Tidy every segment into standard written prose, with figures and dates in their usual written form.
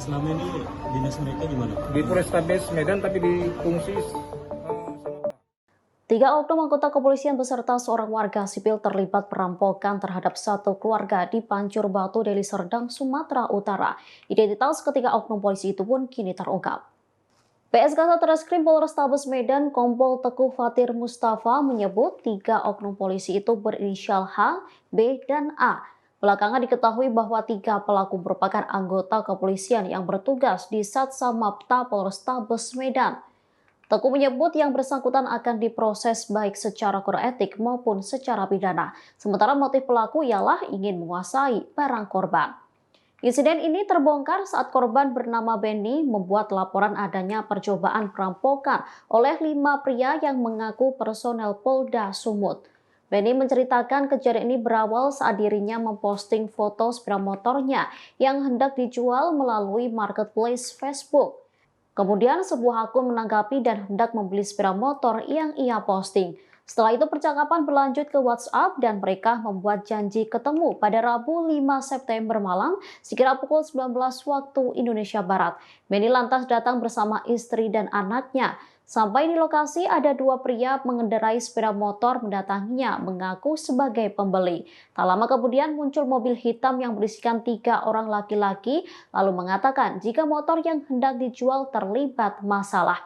selama ini dinas mereka gimana? Di Polrestabes Medan tapi di fungsi Tiga oknum anggota kepolisian beserta seorang warga sipil terlibat perampokan terhadap satu keluarga di Pancur Batu, Deli Serdang, Sumatera Utara. Identitas ketiga oknum polisi itu pun kini terungkap. PSK Satreskrim Polrestabes Medan Kompol Teguh Fatir Mustafa menyebut tiga oknum polisi itu berinisial H, B, dan A. Belakangan diketahui bahwa tiga pelaku merupakan anggota kepolisian yang bertugas di Satsamapta Polrestabes Medan. Teguh menyebut yang bersangkutan akan diproses baik secara kode etik maupun secara pidana. Sementara motif pelaku ialah ingin menguasai barang korban. Insiden ini terbongkar saat korban bernama Benny membuat laporan adanya percobaan perampokan oleh 5 pria yang mengaku personel Polda Sumut. Benny menceritakan kejadian ini berawal saat dirinya memposting foto sepeda motornya yang hendak dijual melalui marketplace Facebook. Kemudian sebuah akun menanggapi dan hendak membeli sepeda motor yang ia posting. Setelah itu percakapan berlanjut ke WhatsApp dan mereka membuat janji ketemu pada Rabu 5 September malam sekira pukul 19 waktu Indonesia Barat. Benny lantas datang bersama istri dan anaknya. Sampai di lokasi ada 2 pria mengendarai sepeda motor mendatanginya mengaku sebagai pembeli. Tak lama kemudian muncul mobil hitam yang berisikan 3 orang laki-laki lalu mengatakan jika motor yang hendak dijual terlibat masalah.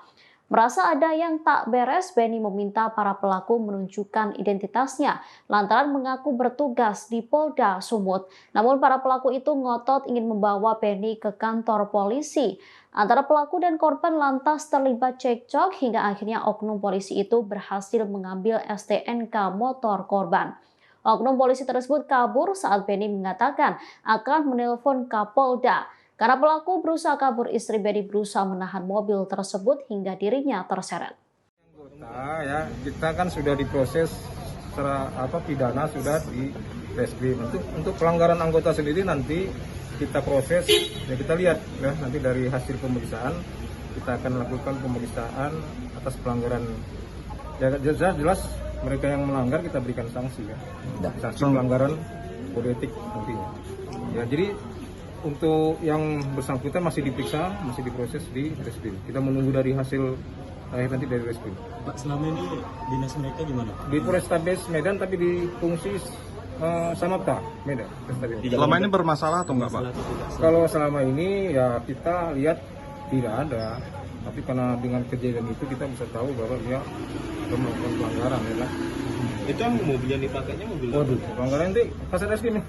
Merasa ada yang tak beres, Benny meminta para pelaku menunjukkan identitasnya lantaran mengaku bertugas di Polda Sumut. Namun para pelaku itu ngotot ingin membawa Benny ke kantor polisi. Antara pelaku dan korban lantas terlibat cekcok hingga akhirnya oknum polisi itu berhasil mengambil STNK motor korban. Oknum polisi tersebut kabur saat Benny mengatakan akan menelpon Kapolda. Karena pelaku berusaha kabur, istri Benny berusaha menahan mobil tersebut hingga dirinya terseret. ya kita kan sudah diproses secara pidana sudah di reskrim. Untuk pelanggaran anggota sendiri nanti kita proses ya, kita lihat ya nanti dari hasil pemeriksaan kita akan lakukan pemeriksaan atas pelanggaran ya, jelas mereka yang melanggar kita berikan sanksi ya, sanksi pelanggaran kode etik nantinya ya. Jadi untuk yang bersangkutan masih diperiksa, masih diproses di reskrim. Kita menunggu dari hasil akhir nanti dari reskrim. Pak, selama ini dinas mereka gimana? Di Polrestabes Medan tapi di fungsi Samapta Medan. Selama ini bermasalah atau enggak, Pak? Kalau selama ini ya kita lihat tidak ada. Tapi karena dengan kejadian itu kita bisa tahu bahwa dia melakukan pelanggaran ya kan. Itu yang mobil yang dipakainya mobil. Waduh, pelanggaran itu kasar reskrim.